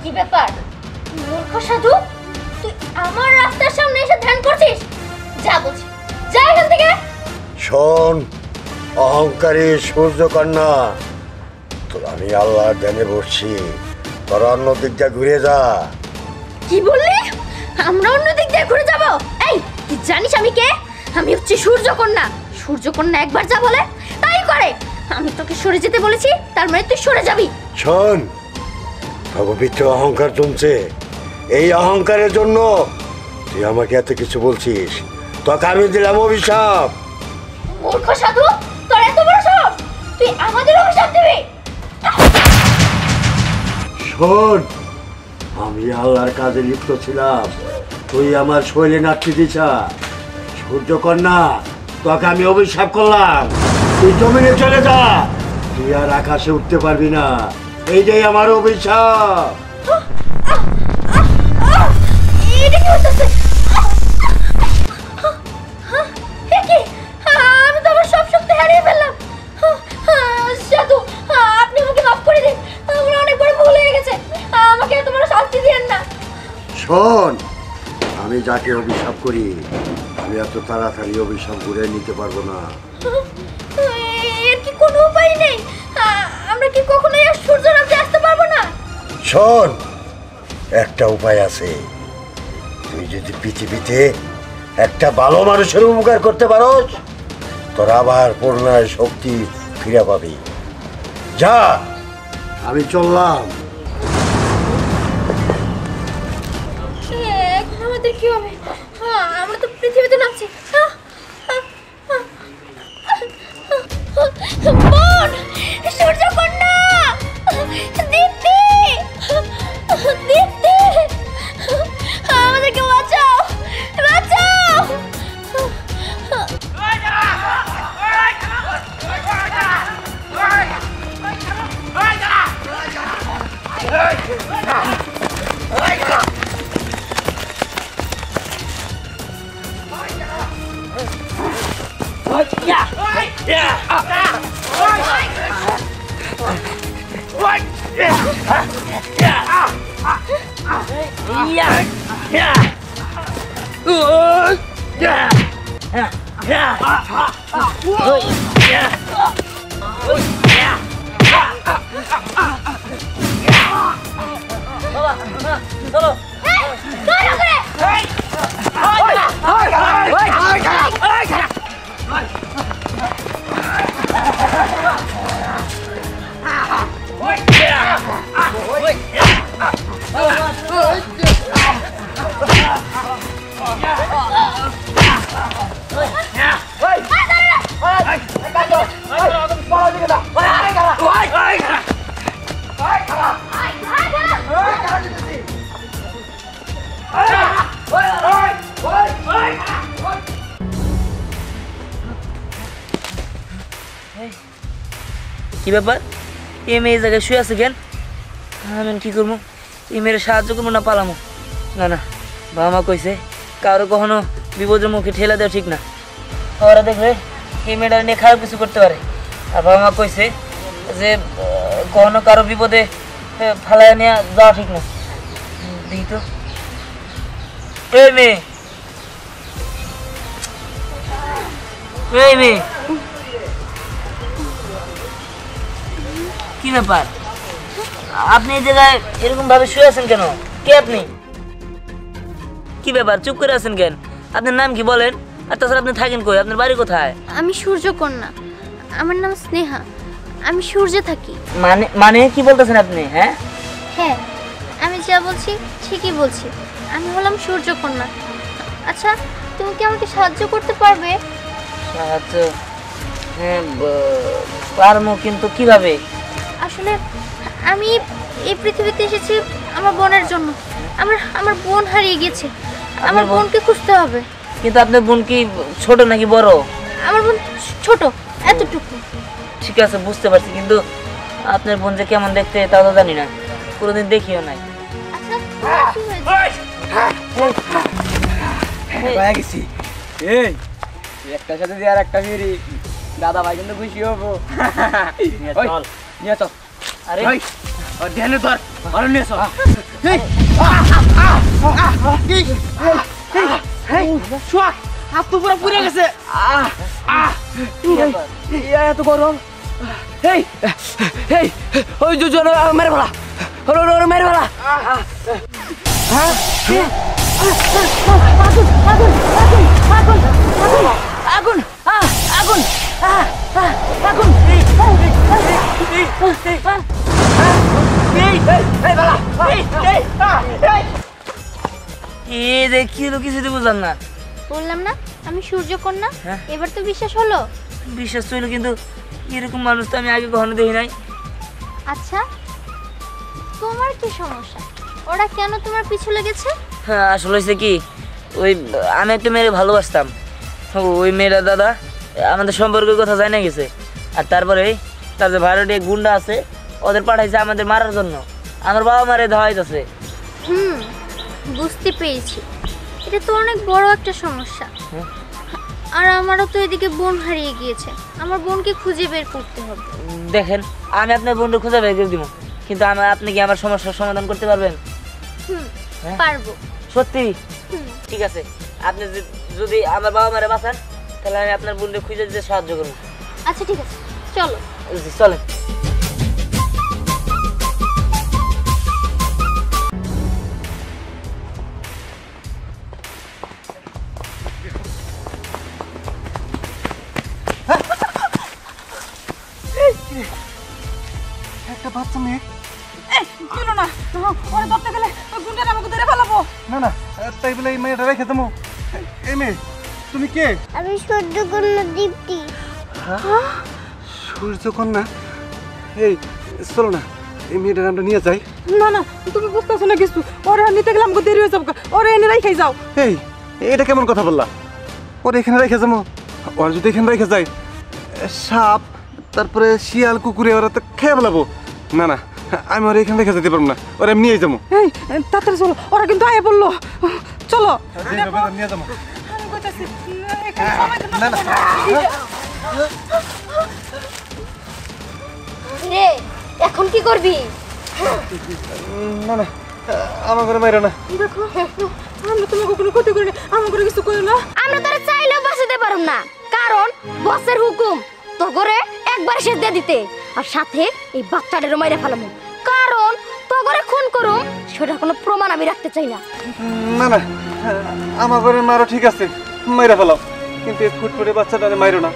কি ব্যাপার মূর্খ সাধু, তুই আমার রাস্তার সামনে এসে ধ্যান করছিস? যা বলছি, যা এখান থেকে। শোন অহংকারী সূর্যকন্যা, তোর আমি আল্লাহর ধ্যানে বসছি, তোর অন্য দিক দিয়ে ঘুরে যা। কি বললি? আমরা অন্য দিক দিয়ে ঘুরে যাব? এই তুই জানিস আমি কে? আমি হচ্ছে সূর্যকন্যা। সূর্যকন্যা একবার যা বলে তাই করে। আমি তোকে সরে যেতে বলেছি, তার মানে তুই সরে যাবি। শোন, ভগবিত্র অহংকার জমছে, এই অহংকারের জন্য তুই আমাকে এত কিছু বলছিস, তোকে আমি দিলাম অভিশাপ। মূর্খ সাধু, তোর এত বড় সাহস, তুই আমাদের অভিশাপ দিবি? শোন, আমি আল্লাহর কাজে লিপ্ত ছিলাম, তুই আমার শৈলে নাট্য দিছা। সূর্যকন্যা, তোকে আমি অভিশাপ করলাম, তুই জমিনে চলে যা, তুই আর আকাশে উঠতে পারবি না, এইটাই আমার অভিশাপ। এটা কি হচ্ছে? আমি তো আমার সব শক্তি হারিয়ে ফেললাম। সাধু, আপনি আমাকে মাফ করে দিন, আমার অনেক বড় ভুল হয়ে গেছে, আমাকে এত বড় শাস্তি দিয়েন না। শোন, আমি যাকে অভিশাপ করি, আমি এত তাড়াতাড়ি অভিশাপ ঘুরে নিতে পারবো না। এর কি কোনো উপায় নেই? আমরা কি কখনোই আর সূর্য রাজ্যে আসতে পারবো না? শোন, একটা উপায় আছে, তুই যদি পৃথিবীতে একটা ভালো মানুষের উপকার করতে পারোস, তোর আবার পূর্ণায় শক্তি ফিরে পাবি। যা, আমি চললাম। এখন আমাদের কি হবে? আমরা তো পৃথিবীতে নামছি। বোন, সূর্যকন্যা, দীপ্তি, দীপ্তি, আমাদেরকে বাঁচাও, বাঁচাও। কি ব্যাপার? এই মেয়ে এই জায়গায় শুয়ে আছে কেন? আমি কি করবো? এই মেয়ের সাহায্য করবো না পালামো? না না, বাবা মা কইছে কারো কখনো বিপদের মুখে ঠেলা দেওয়া ঠিক না। ওরা দেখলে এই মেয়েটা নিয়ে খারাপ কিছু করতে পারে। আর বাবা মা কইছে যে কখনো কারো বিপদে ফালায় নিয়ে যাওয়া ঠিক না। দেখি তো, এই মেয়ে, এই মেয়ে, কি ব্যাপার? আপনি এই জায়গায় এরকম ভাবে শুয়ে আছেন কেন? কে আপনি? কি ব্যাপার চুপ করে আছেন কেন? আপনার নাম কি বলেন? আর তাছাড়া আপনি থাকেন কই? আপনার বাড়ি কোথায়? আমি সূর্যকন্যা, আমার নাম স্নেহা, আমি সূর্যে থাকি। মানে মানে কি বলতেছেন আপনি? হ্যাঁ হ্যাঁ, আমি যা বলছি ঠিকই বলছি, আমি হলাম সূর্যকন্যা। আচ্ছা, তুমি কি আমাকে সাহায্য করতে পারবে? সাহায্য? হ্যাঁ পারবো, কিন্তু কিভাবে? আসলে আমি এই পৃথিবীতে এসেছি আমার বোনের জন্য। আমার বোন হারিয়ে গেছে, আমার বোনকে খুঁজতে হবে। কিন্তু আপনার বোন কি ছোট নাকি বড়? আমার বোন ছোট, এতটুকু। ঠিক আছে, বুঝতে পারছি, কিন্তু আপনার বোন যে কেমন দেখতে তা তো জানি না, কোনোদিন দেখিও নাই। আচ্ছা, তোমার কি হয়েছে? গেছি এই একটার সাথে দিয়ে আর একটা ফিরি, দাদা ভাই কিন্তু খুশি হবো। চল নিয়ে চল। আরে ধ্যানে ধর আর নিয়ে এসো শোয়া হাত তো পুরো পুড়ে গেছে এত গরম এই এই ওই জন মেরে ফেলা মেরে ফেলা হ্যাঁ আগুন আগুন আগুন কিছু তো বুঝলাম না। বললাম না আমি সূর্যকন্যা। হ্যাঁ। এবার তো বিশ্বাস হলো। বিশ্বাস হইলো, কিন্তু এরকম মানুষ তো আমি আগে কখনো দেখি নাই। আচ্ছা তোমার কি সমস্যা? ওরা কেন তোমার পিছু লেগেছে? হ্যাঁ, আসলে হয়েছে কি, ওই আমি একটা মেয়েরে ভালোবাসতাম। ওই মেয়েরা দাদা আমাদের সম্পর্কের কথা জানা গেছে, আর তারপরে তার যে ভাড়াটি গুন্ডা আছে ওদের পাঠাইছে আমাদের মারার জন্য। আমার বাবা মারে ধাওয়াইতেছে। বুঝতে পেরেছি, এটা তো অনেক বড় একটা সমস্যা। হ্যাঁ। আর আমারও তো এদিকে বোন হারিয়ে গিয়েছে, আমার বোনকে খুঁজে বের করতে হবে। দেখেন, আমি আপনার বোনকে খুঁজে বের করে দিব, কিন্তু আপনি কি আমার সমস্যার সমাধান করতে পারবেন? হ্যাঁ। পারবো। সত্যি? হুম। ঠিক আছে, আপনি যদি আমার বাবা মারে বাঁচান তাহলে আমি আপনার বোনকে খুঁজে দিতে সাহায্য করবো। আচ্ছা ঠিক আছে, চলো। চলেন। একটা বাচ্চা মেয়ে। কিলো না ওরা ধরতে গেলে গুন্ডারা আমাকে ধরে ফেলাবো। না না, তাই বলে এই মেয়েটা রেখে দেবো? এই মেয়ে, তুমি কে? আমি সূর্যকন্যা দীপ্তি। সূর্যকন্যা? এই চলো না, এই মেয়েটার আমরা নিয়ে যাই। না না, তুমি বুঝতেছো না কিছু। ওরে নিতে গেলে আমাকে দেরি হয়ে যাবো। ওরে এনে রাখাই যাও। এই, এটা কেমন কথা বললা? ওর এখানে রেখে যাবো? ওরা যদি এখানে রেখে যায়, সাপ তারপরে শিয়াল কুকুরে ওরা তো খেয়ে ফেলাবো। না না, আমি ওরা এখানে রেখে যেতে পারবো না, ওরা আমি নিয়ে যাবো। এই তাড়াতাড়ি চলো, ওরা কিন্তু আয়ে বললো। চলো। নিয়ে যাবো। আমি কইতাছি, এখানে সময় দিন না। রে, এখন কি করবি? না না, আমার ঘরে মাইরো না। দেখো, আমরা তোমাকে কোনো ক্ষতি করিনি, আমার করে কিছু করি না। আমরা তারা চাইলেও বাঁচাতে পারব না, কারণ বসের হুকুম তো করে একবার শেষ দিয়ে দিতে, আর সাথে এই বাচ্চাটারও মাইরে ফেলামু, কারণ তো করে খুন করুম সেটা কোনো প্রমাণ আমি রাখতে চাই না। না না, আমার ঘরে মারো ঠিক আছে, মাইরা ফেলাও, কিন্তু এই ফুটফুটে বাচ্চাটারে মাইরো না।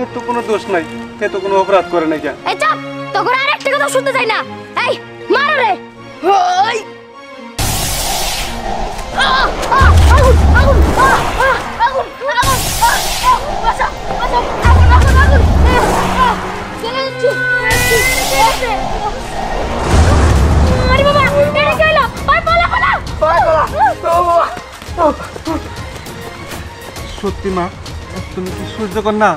এর তো কোনো দোষ নাই, এ তো কোনো অপরাধ করে নাই। কেন? এই চাপ, তো করে আরেকটা কথা শুনতে চাই না। এই মারো রে। ওই আগুন আগুন আগুন আগুন, বাঁচাও বাঁচাও, আগুন আগুন আগুন, চলে যাচ্ছি। আরে বাবা, এটা কি হলো? ওই পালা পালা সত্যি মা, তুমি কি সূর্যকন্যা?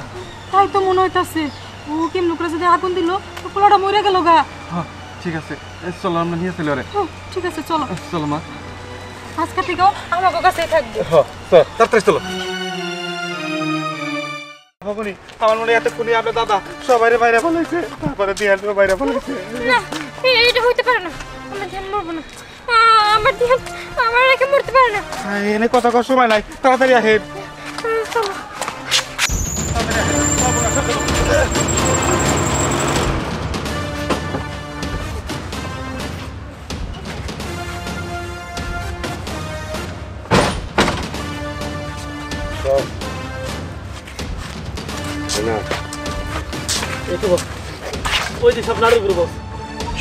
তাই তো মনে হইতাছে। ও কেমন করে যদি আগুন দিল, তো পোলাটা মরে গেল গা। হ্যাঁ ঠিক আছে, চলো আমরা নিয়ে চলে ওরে। ঠিক আছে চলো, চলো মা। আজকে থেকেও আমার কাছেই থাকবে। হ্যাঁ তাড়াতাড়ি চলো। বাবুনি, আমার মনে এতক্ষণই আপনার দাদা সবাই বাইরে ফেলাইছে, তারপরে দিয়ে বাইরে ফেলাইছে। না, এটা হইতে পারে না। আমরা ধ্যান মরবো না, আমার ধ্যান আমার রেখে মরতে পারে না। এনে কথা কর সময় নাই, তাড়াতাড়ি আহেন। চলো।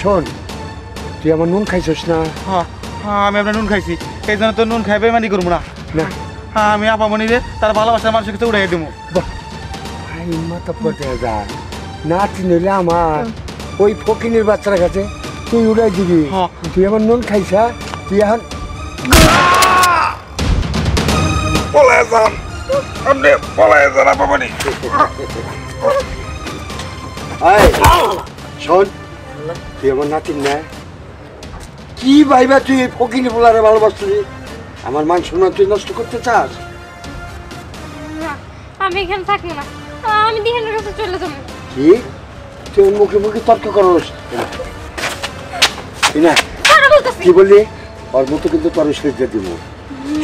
শোন, তুই আমার নুন খাইছিস না? হ্যাঁ হ্যাঁ, আমি আপনার নুন খাইছি, এই জন্য তো নুন খাই বেমানি করবো না। না, হ্যাঁ, আমি আপামনি রে তার ভালোবাসার মানুষের কাছে উড়াই দেবো। ভাই মাথা পড়তে যায় না, চিনলে আমার ওই ফকিনের বাচ্চার কাছে তুই উড়াই দিবি। হ্যাঁ। তুই আমার নুন খাইছা, তুই এখন পলায় যান, আপনি পলায় যান আপামনি। শোন, তুই আমার নাতির না, কি ভাইবা তুই এই ফকিনি বলারে ভালোবাসছিস? আমার মান সম্মান তুই নষ্ট করতে চাস? না, আমি এখানে থাকবো না, আমি দিহানের কাছে চলে যাবো। কি তুই ওর মুখে মুখে তর্ক করস? না ছাড়ো বলতেছি। কি বললি? ওর মতো কিন্তু তোর সেজে দিব।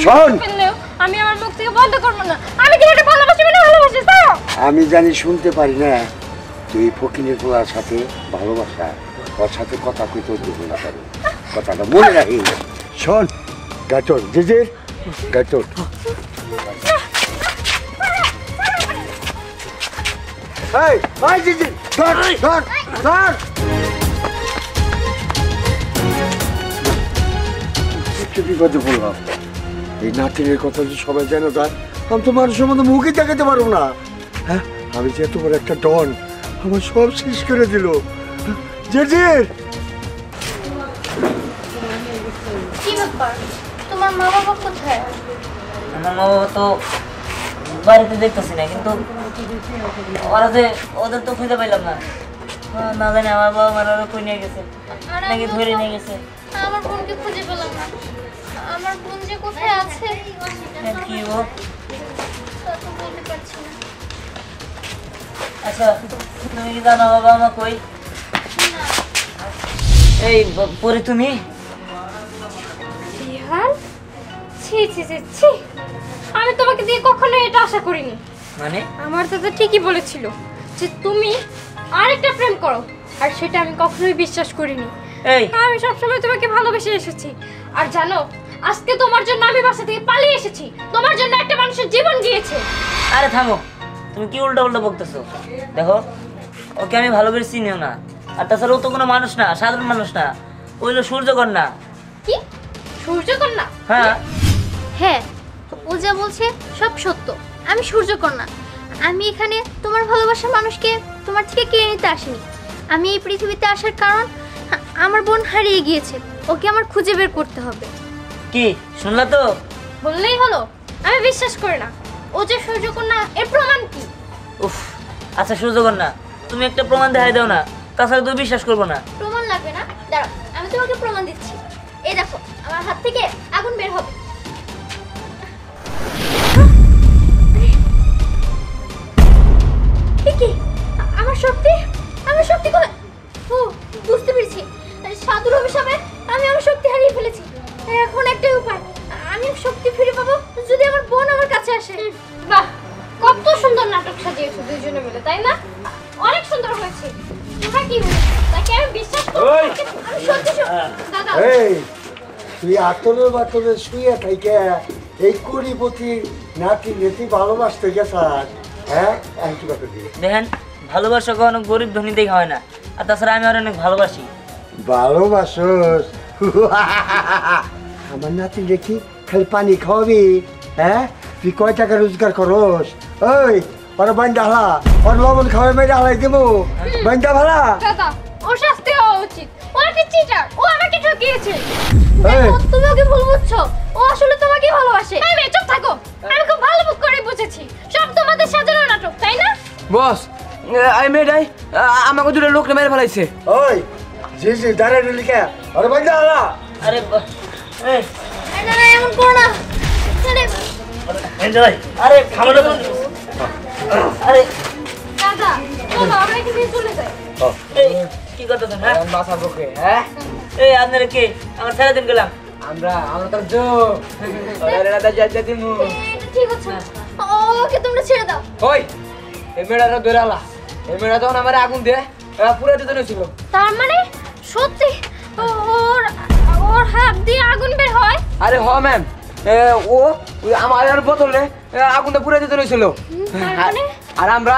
শোন, বললেও আমি আমার মুখ থেকে বন্ধ করবো না। আমি কি এটা ভালোবাসি মানে ভালোবাসি ছাড়ো। আমি জানি শুনতে পারি না তুই ফকিনের পোলার সাথে ভালোবাসা, ওর সাথে কথা কইতে দিব না পারি, কথাটা মনে রাখি। শোন গাচর জেজের গাচর, এই ভাই জেজে ধর ধর ধর। কি বিপদে বললাম, এই নাতিনের কথা যদি সবাই জানো তার, আমি তো মানুষের মধ্যে মুখে দেখাতে পারবো না। হ্যাঁ, আমি যে এত বড় একটা ডন, আমার সব শেষ করে দিল। জেজের কি ব্যাপার, তোমার মা বাবা কোথায়? আমার মা বাবা তো বাড়িতে দেখতেছি না, কিন্তু ওরা যে ওদের তো খুঁজে পাইলাম না। না জানি আমার বাবা মারা কই নিয়ে গেছে নাকি ধরে নিয়ে গেছে। আমার বোনকে খুঁজে পেলাম না। আমার বোন যে কোথায় আছে কি ও? তা তো বলতে পারছি না। আচ্ছা তুমি কি জানো বাবা মা কই? এই পরে তুমি বিহান, ছি ছি ছি ছি, আমি তোমাকে দিয়ে কখনো এটা আশা করিনি। মানে আমার দাদা ঠিকই বলেছিল যে তুমি আরেকটা প্রেম করো, আর সেটা আমি কখনোই বিশ্বাস করিনি। এই আমি সবসময় তোমাকে ভালোবেসে এসেছি, আর জানো আজকে তোমার জন্য আমি বাসা থেকে পালিয়ে এসেছি। তোমার জন্য একটা মানুষের জীবন গিয়েছে। আরে থামো, তুমি কি উল্টা উল্টা বকতেছো? দেখো ওকে আমি ভালো করে চিনিও না, আর তাছাড়া ও তো কোনো মানুষ না, সাধারণ মানুষ না, ওই হলো সূর্যকন্যা। কি সূর্যকন্যা? হ্যাঁ হ্যাঁ, ও যা বলছে সব সত্য। আমি সূর্যকন্যা। আমি এখানে তোমার ভালোবাসার মানুষকে তোমার থেকে কেড়ে নিতে আসিনি। আমি এই পৃথিবীতে আসার কারণ আমার বোন হারিয়ে গিয়েছে, ওকে আমার খুঁজে বের করতে হবে। কি শুনলা তো? বললেই হলো? আমি বিশ্বাস করি না। ও যে সূর্যকন্যা এর প্রমাণ কি? উফ, আচ্ছা সূর্যকন্যা তুমি একটা প্রমাণ দেখাই দাও না, তাছাড়া তুমি বিশ্বাস করবো না। প্রমাণ লাগবে না, দাঁড়াও আমি তোমাকে প্রমাণ দিচ্ছি। এই দেখো, আমার হাত থেকে আগুন বের হবে। কি আমার শক্তি, আমার শক্তি কোথায়? ও বুঝতে পেরেছি, সাধুর অভিশাপে আমি আমার শক্তি হারিয়ে ফেলেছি। এখন একটাই উপায়, আমি শক্তি ফিরে পাবো যদি আমার বোন আমার কাছে আসে। বাহ, কত সুন্দর নাটক সাজিয়েছো দুইজনে মিলে, তাই না? অনেক সুন্দর হয়েছে। তোমরা কি বলছো? তাকে আমি বিশ্বাস করব? আমি সত্যি দাদা, এই তুই আতলে বাতলে শুয়ে থাইকে এই কোটিপতি নাতি নেতি ভালোবাসতে গেছাস? হ্যাঁ, আমি কি কথা দিই? দেখেন ভালোবাসা কখনো গরিব ধনী দেখা হয় না, আর তাছাড়া আমি আর অনেক ভালোবাসি। ভালোবাসোস? আমার নাতি দেখি খালি পানি খাওয়াবি? হ্যাঁ, তুই কয় টাকা রোজগার করস? ওই ওর বান্ডা হালা, ওর লবণ খাওয়াই মেরে হালাই দেবো। বান্ডা ভালা দাদা, ওর শাস্তি হওয়া উচিত। ও একটা চিটার, ও আমাকে ঠকিয়েছে। এই। দেখো, তুমি ওকে ভুল বুঝছো। ও আসলে তোমাকেই ভালোবাসে। এই মেয়ে, চুপ থাকো। আমি খুব ভালো বুঝ করে বুঝেছি সব তোমাদের সাজানো নাটক, তাই না? বস এই মেয়েটাই আমাকে দুটো লোক মেরে ফেলাইছে। ওই জি জি দাঁড়ায় লিখা ওর বান্ডা হালা। আরে এই না না, এমন করো না। আরে খামারে আরে দাদা, চলো আমরা এখান থেকে চলে যাই। এই কি করতেছেন? হ্যাঁ বাসা বকে হ্যাঁ এই আপনারা কি আমার ছেড়ে দিন গেলাম? আমরা তো জো ওরে রাদা যাইতে দিমু। এটা ঠিক হচ্ছে না। ওকে তোমরা ছেড়ে দাও। ওই এই মেয়েটা দৌড়ালা, এই মেয়েটা তখন আমার আগুন দিয়ে পুরো দিতে ছিল। তার মানে সত্যি ওর ওর হাত দিয়ে আগুন বের হয়? আরে হ ম্যাম, ও আমার বোতলে আগুনটা পুরো দিতে ছিল। তার মানে? আর আমরা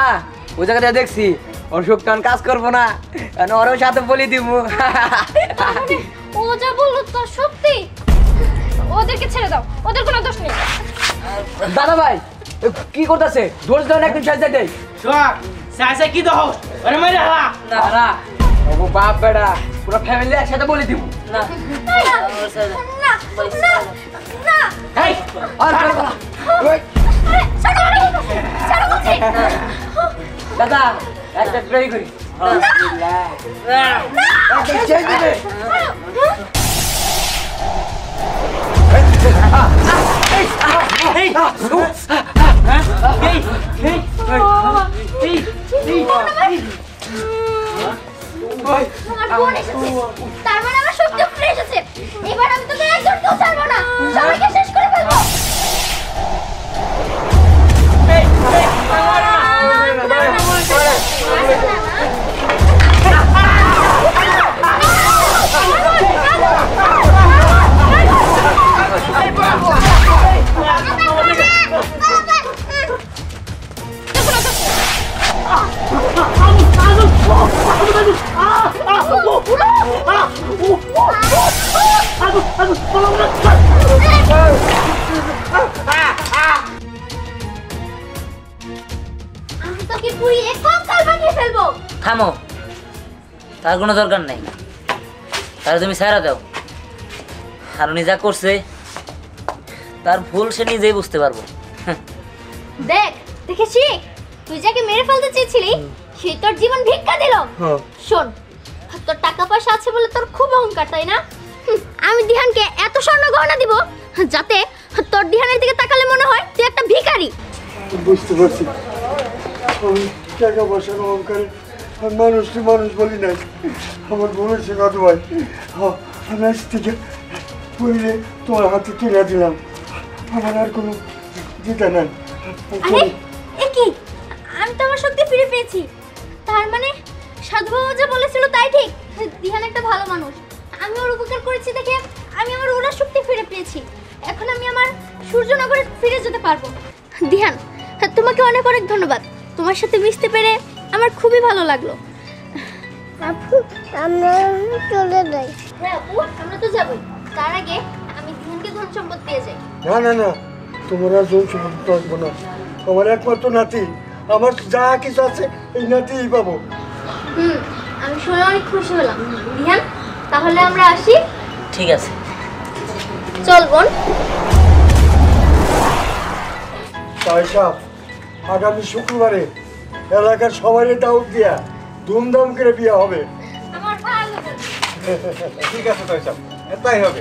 ওই জায়গাটা দেখছি ওর শক্তি কাজ করবো না, ওর সাথে বলি দিব। তার মানে ও যা বললো তা সত্যি? ওদেরকে ছেড়ে দাও, ওদের কোনো দোষ নেই। দাদা ভাই কি করতেছে? ধৈর্য ধরে একদম শেষ যাইতে কি দহ আরে মাইরা হালা না ও বাপ বেড়া পুরো ফ্যামিলি একসাথে বলে দিব। না না না না, এই আর ওই আরে ছাড়ো আমাকে, ছাড়ো বলছি। দাদা একটা ট্রাই করি। একদম শেষ দিবে। তোমার বোন এসেছে, তার মানে আমার শক্তি চলে এসেছে। এবার আমি তোকে একজনকেও ছাড়বো না, সবাইকে শেষ করে ফেলবো। আমি তোকে পুড়িয়ে কঙ্কাল বানিয়ে ফেলবো। থামো, তার কোনো দরকার নেই, তার তুমি ছাড়া দাও। আর উনি যা করছে তার ভুল সে নিজেই বুঝতে পারবো। দেখ, দেখেছি তুই যাকে মেরে ফেলতে চেয়েছিলি সে তোর জীবন ভিক্ষা দিল। শোন, তোর টাকা পয়সা আছে বলে তোর খুব অহংকার, তাই না? আমি দিহানকে এত স্বর্ণ গহনা দিব যাতে তোর দিহানের দিকে তাকালে মনে হয় তুই একটা ভিখারি। বুঝতে পারছি, আমি টাকা পয়সার অহংকারে মানুষকে মানুষ বলি নাই। আমার ভুল হয়েছে দাদু ভাই। আমি আজ থেকে পড়লে তোমার হাতে তুলে দিলাম। আমার আর কোনো দ্বিধা নাই। আরে এ কি, আমি তো আমার শক্তি ফিরে পেয়েছি। তার মানে সাধু বাবা যা বলেছিল তাই ঠিক, দিহান একটা ভালো মানুষ। আমি ওর উপকার করেছি দেখে আমি আমার ওরা শক্তি ফিরে পেয়েছি। এখন আমি আমার সূর্যনগরে ফিরে যেতে পারবো। দিহান, তোমাকে অনেক অনেক ধন্যবাদ। তোমার সাথে মিশতে পেরে আমার খুবই ভালো লাগলো। আপু আমরা চলে যাই। হ্যাঁ আপু, আমরা তো যাবই। তার আগে আমি দিহানকে ধন সম্পদ দিয়ে যাই। না না না, তোমার আর জোর সম্পর্ক আসবো না। আমার একমাত্র নাতি, আমার যা কিছু আছে এই নাতিই পাবো। আমি শুনে অনেক খুশি হলাম। দিহান, তাহলে আমরা আসি। ঠিক আছে, চল বোন। সাহেব, আগামী শুক্রবারে এলাকার সবাই দাওয়াত দিয়া ধুমধাম করে বিয়ে হবে। আমার ভালো ঠিক আছে তাই সব, তাই হবে।